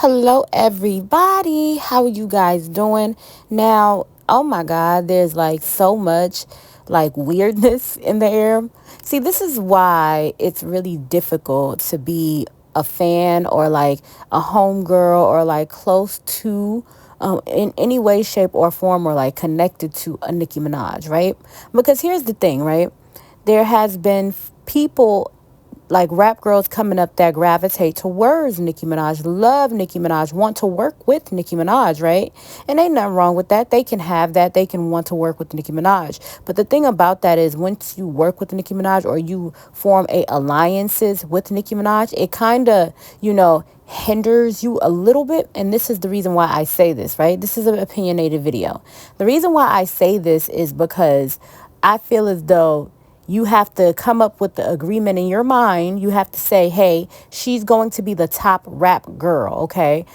Hello, everybody. How are you guys doing? Now, oh my God, there's like so much like weirdness in the air. See, this is why it's really difficult to be a fan or like a homegirl or like close to in any way, shape, or form or like connected to a Nicki Minaj, right? Because here's the thing, right? There has been people like rap girls coming up that gravitate towards Nicki Minaj, love Nicki Minaj, want to work with Nicki Minaj, right? And ain't nothing wrong with that. They can have that. They can want to work with Nicki Minaj. But the thing about that is once you work with Nicki Minaj or you form a alliances with Nicki Minaj, it kind of, hinders you a little bit. And this is the reason why I say this, right? This is an opinionated video. The reason why I say this is because I feel as though you have to come up with the agreement in your mind. You have to say, hey, she's going to be the top rap girl, okay?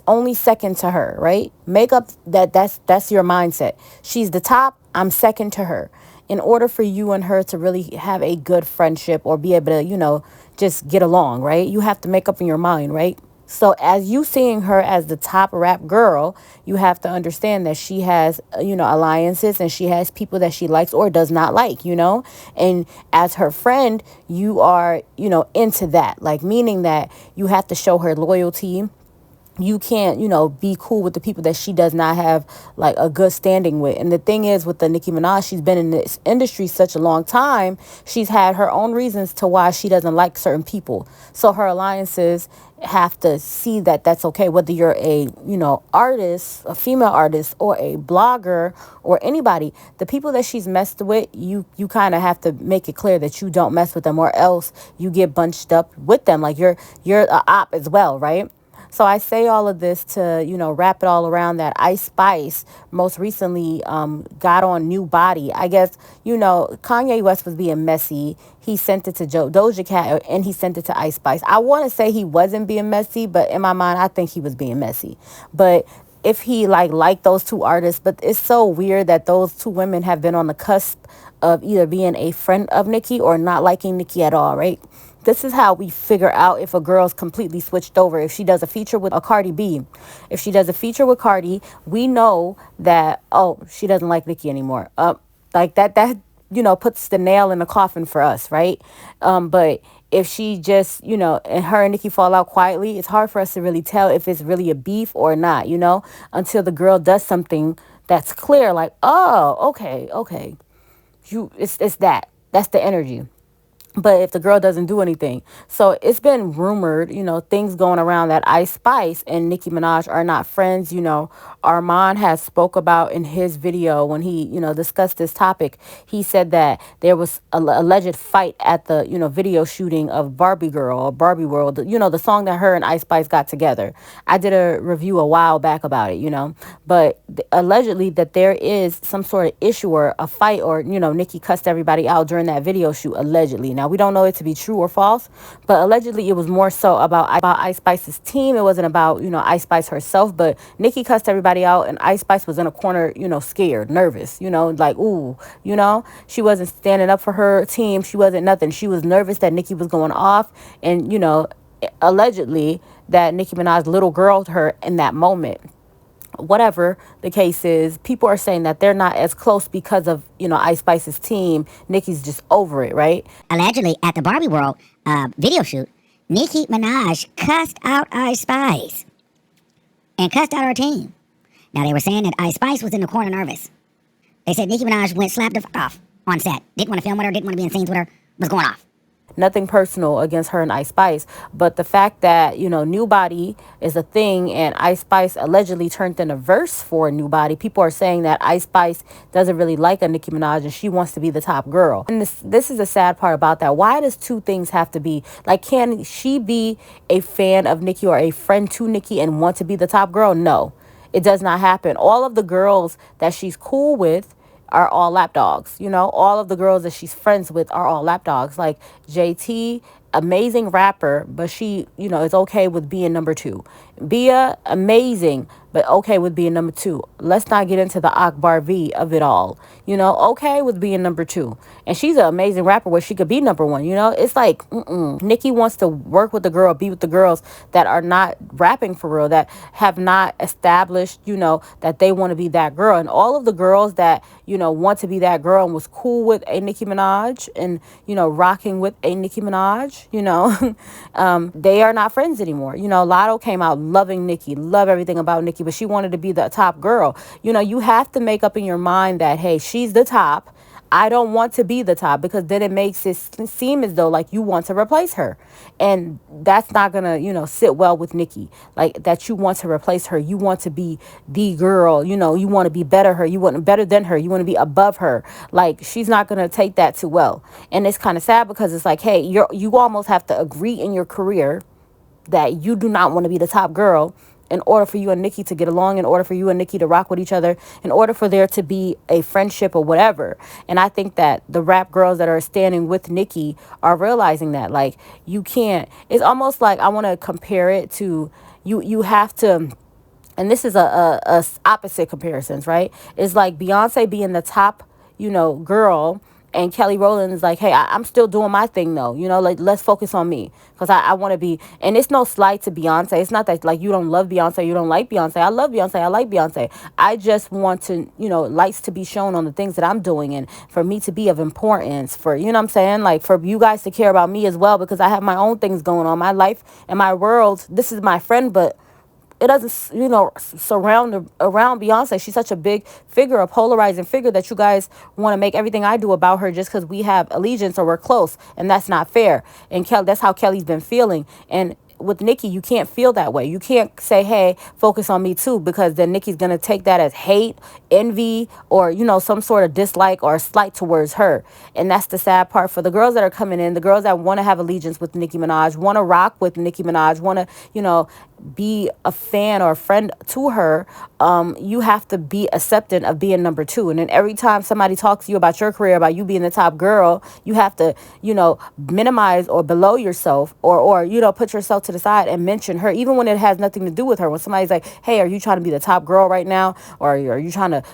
Only second to her, right? Make up that's your mindset. She's the top, I'm second to her. In order for you and her to really have a good friendship or be able to, just get along, right? You have to make up in your mind, right? So as you seeing her as the top rap girl, you have to understand that she has, alliances and she has people that she likes or does not like, And as her friend, you are, into that, like meaning that you have to show her loyalty. You can't, be cool with the people that she does not have like a good standing with. And the thing is with the Nicki Minaj, she's been in this industry such a long time. She's had her own reasons to why she doesn't like certain people. So her alliances have to see that that's okay, whether you're a, artist, a female artist or a blogger or anybody. The people that she's messed with, you kind of have to make it clear that you don't mess with them or else you get bunched up with them. Like you're a op as well, right? So I say all of this to, wrap it all around that Ice Spice most recently got on New Body. I guess, Kanye West was being messy. He sent it to Doja Cat and he sent it to Ice Spice. I want to say he wasn't being messy, but in my mind, I think he was being messy. But if he liked those two artists, but it's so weird that those two women have been on the cusp of either being a friend of Nicki or not liking Nicki at all, right? This is how we figure out if a girl's completely switched over. If she does a feature with a Cardi B, if she does a feature with Cardi, we know that, oh, she doesn't like Nicki anymore. Like that, puts the nail in the coffin for us, right? But if she just, and her and Nicki fall out quietly, it's hard for us to really tell if it's really a beef or not, until the girl does something that's clear, like, oh, okay. It's that. That's the energy. But if the girl doesn't do anything. So it's been rumored, things going around that Ice Spice and Nicki Minaj are not friends. Armand has spoke about in his video when he, discussed this topic. He said that there was a alleged fight at the, video shooting of Barbie Girl or Barbie World, the song that her and Ice Spice got together. I did a review a while back about it, but allegedly that there is some sort of issue or a fight or, Nicki cussed everybody out during that video shoot, allegedly. Now, we don't know it to be true or false, but allegedly it was more so about Ice Spice's team. It wasn't about, Ice Spice herself, but Nicki cussed everybody out and Ice Spice was in a corner, scared, nervous, like, ooh, she wasn't standing up for her team. She wasn't nothing. She was nervous that Nicki was going off and, allegedly that Nicki Minaj little girled her in that moment. Whatever the case is, people are saying that they're not as close because of, Ice Spice's team. Nicki's just over it, right? Allegedly, at the Barbie World video shoot, Nicki Minaj cussed out Ice Spice and cussed out her team. Now, they were saying that Ice Spice was in the corner nervous. They said Nicki Minaj went slapped her off on set. Didn't want to film with her, didn't want to be in scenes with her, was going off. Nothing personal against her and Ice Spice, but the fact that, New Body is a thing and Ice Spice allegedly turned in a verse for New Body, people are saying that Ice Spice doesn't really like a Nicki Minaj and she wants to be the top girl. And this is the sad part about that. Why does two things have to be, like, can she be a fan of Nicki or a friend to Nicki and want to be the top girl? No, it does not happen. All of the girls that she's cool with are all lapdogs. All of the girls that she's friends with are all lapdogs. Like JT, amazing rapper, but she, is okay with being number two. Bia, amazing, but okay with being number two. Let's not get into the Akbar V of it all. Okay with being number two. And she's an amazing rapper where she could be number one. It's like, Nicki wants to work with the girl, be with the girls that are not rapping for real, that have not established, that they want to be that girl. And all of the girls that, want to be that girl and was cool with a Nicki Minaj and, rocking with a Nicki Minaj, they are not friends anymore. Lotto came out loving Nicki, love everything about Nicki, but she wanted to be the top girl. You have to make up in your mind that, hey, she's the top. I don't want to be the top, because then it makes it seem as though like you want to replace her. And that's not going to, sit well with Nicki. Like that you want to replace her. You want to be the girl, you want to be better her. You want better than her. You want to be above her. Like she's not going to take that too well. And it's kind of sad because it's like, hey, you almost have to agree in your career that you do not want to be the top girl in order for you and Nicki to get along, in order for you and Nicki to rock with each other, in order for there to be a friendship or whatever. And I think that the rap girls that are standing with Nicki are realizing that, like, you can't, it's almost like, I want to compare it to, you have to, and this is a opposite comparisons, right? It's like Beyonce being the top, girl, and Kelly Rowland is like, hey, I'm still doing my thing though, like let's focus on me, because I want to be, and it's no slight to Beyonce. It's not that like you don't love Beyonce, you don't like Beyonce. I love Beyonce, I like Beyonce. I just want to, lights to be shown on the things that I'm doing, and for me to be of importance, for, what I'm saying, like for you guys to care about me as well, because I have my own things going on, my life and my world. This is my friend, but it doesn't, surround around Beyonce. She's such a big figure, a polarizing figure, that you guys want to make everything I do about her just because we have allegiance or we're close, and that's not fair. And that's how Kelly's been feeling. And with Nicki, you can't feel that way. You can't say, hey, focus on me too, because then Nicki's going to take that as hate, envy, or, some sort of dislike or slight towards her. And that's the sad part for the girls that are coming in, the girls that want to have allegiance with Nicki Minaj, want to rock with Nicki Minaj, want to, be a fan or a friend to her. You have to be accepting of being number two. And then every time somebody talks to you about your career, about you being the top girl, you have to, minimize or below yourself, or put yourself to the side and mention her, even when it has nothing to do with her. When somebody's like, hey, are you trying to be the top girl right now? Or are you trying to,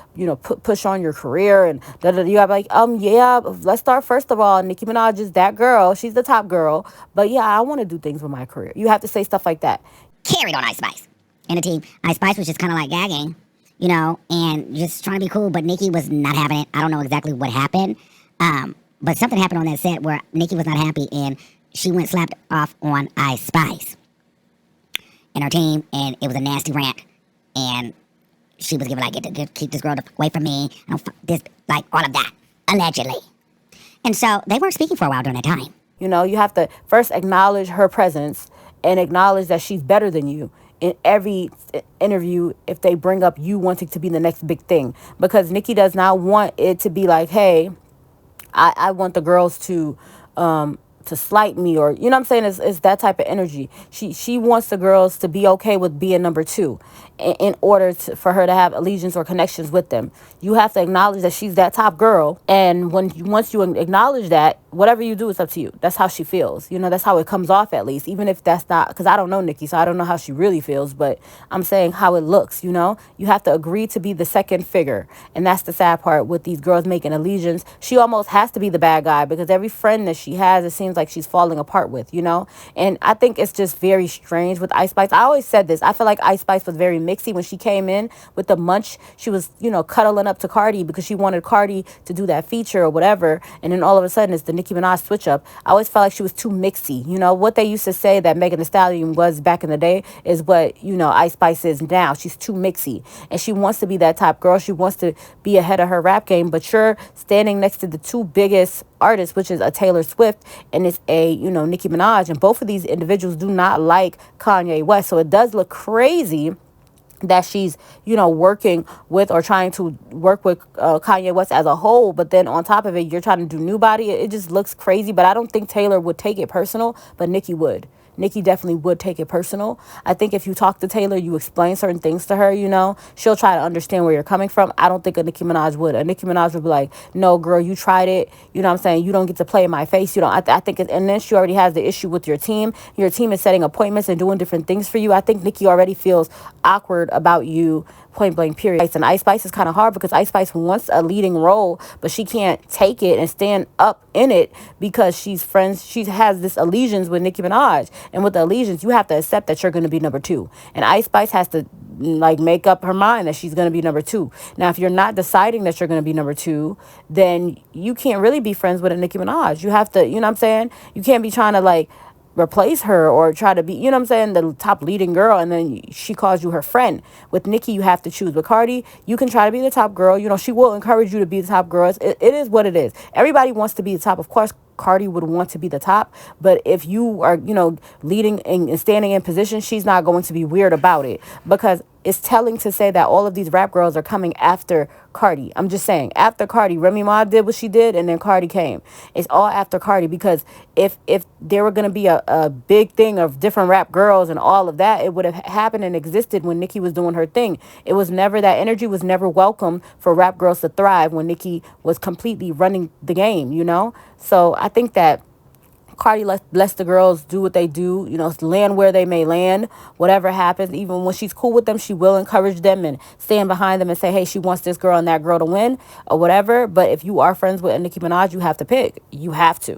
push on your career? And you have like, yeah, let's start first of all. Nicki Minaj is that girl. She's the top girl. But yeah, I want to do things with my career. You have to say stuff like that. Carried on Ice Spice. And the team, Ice Spice was just kind of like gagging, and just trying to be cool, but Nicki was not having it. I don't know exactly what happened, but something happened on that set where Nicki was not happy, and she went slapped off on Ice Spice and her team, and it was a nasty rant, and she was giving like, keep this girl away from me, this, like all of that, allegedly. And so they weren't speaking for a while during that time. You have to first acknowledge her presence and acknowledge that she's better than you in every interview if they bring up you wanting to be the next big thing. Because Nicki does not want it to be like, hey, I want the girls to slight me, or what I'm saying, is that type of energy. She wants the girls to be okay with being number two in order for her to have allegiance or connections with them. You have to acknowledge that she's that top girl, and once you acknowledge that, whatever you do is up to you. That's how she feels. That's how it comes off, at least, even if that's not, because I don't know Nicki, so I don't know how she really feels, but I'm saying how it looks. You have to agree to be the second figure, and that's the sad part with these girls making allegiance. She almost has to be the bad guy, because every friend that she has, it seems like she's falling apart with, and I think it's just very strange with Ice Spice. I always said this, I feel like Ice Spice was very mixy when she came in with the munch. She was, cuddling up to Cardi because she wanted Cardi to do that feature or whatever, and then all of a sudden it's the Nicki Minaj switch up. I always felt like she was too mixy. What they used to say that Megan Thee Stallion was back in the day is what, Ice Spice is now. She's too mixy, and she wants to be that top girl. She wants to be ahead of her rap game, but you're standing next to the two biggest artists, which is a Taylor Swift and it's a, Nicki Minaj, and both of these individuals do not like Kanye West. So it does look crazy that she's, working with or trying to work with Kanye West as a whole. But then on top of it, you're trying to do New Body. It just looks crazy. But I don't think Taylor would take it personal, but Nicki would. Nicki definitely would take it personal. I think if you talk to Taylor, you explain certain things to her, she'll try to understand where you're coming from. I don't think a Nicki Minaj would. A Nicki Minaj would be like, no, girl, you tried it. You know what I'm saying? You don't get to play in my face. You don't. I think, and then she already has the issue with your team. Your team is setting appointments and doing different things for you. I think Nicki already feels awkward about you, point blank, period. And Ice Spice is kind of hard because Ice Spice wants a leading role, but she can't take it and stand up in it because she's friends. She has this allegiance with Nicki Minaj, and with the allegiance, you have to accept that you're going to be number two. And Ice Spice has to like make up her mind that she's going to be number two. Now, if you're not deciding that you're going to be number two, then you can't really be friends with a Nicki Minaj. You have to, you know what I'm saying? You can't be trying to like replace her or try to be, you know what I'm saying, the top leading girl, and then she calls you her friend. With Nicki, you have to choose. With Cardi, you can try to be the top girl. She will encourage you to be the top girl. It is what it is. Everybody wants to be the top. Of course, Cardi would want to be the top, but if you are, leading and standing in position, she's not going to be weird about it, because it's telling to say that all of these rap girls are coming after Cardi. I'm just saying, after Cardi, Remy Ma did what she did, and then Cardi came. It's all after Cardi, because if there were going to be a big thing of different rap girls and all of that, it would have happened and existed when Nicki was doing her thing. It was never, that energy was never welcome for rap girls to thrive when Nicki was completely running the game. So I think that Cardi lets the girls do what they do, land where they may land, whatever happens. Even when she's cool with them, she will encourage them and stand behind them and say, hey, she wants this girl and that girl to win or whatever. But if you are friends with Nicki Minaj, you have to pick. You have to.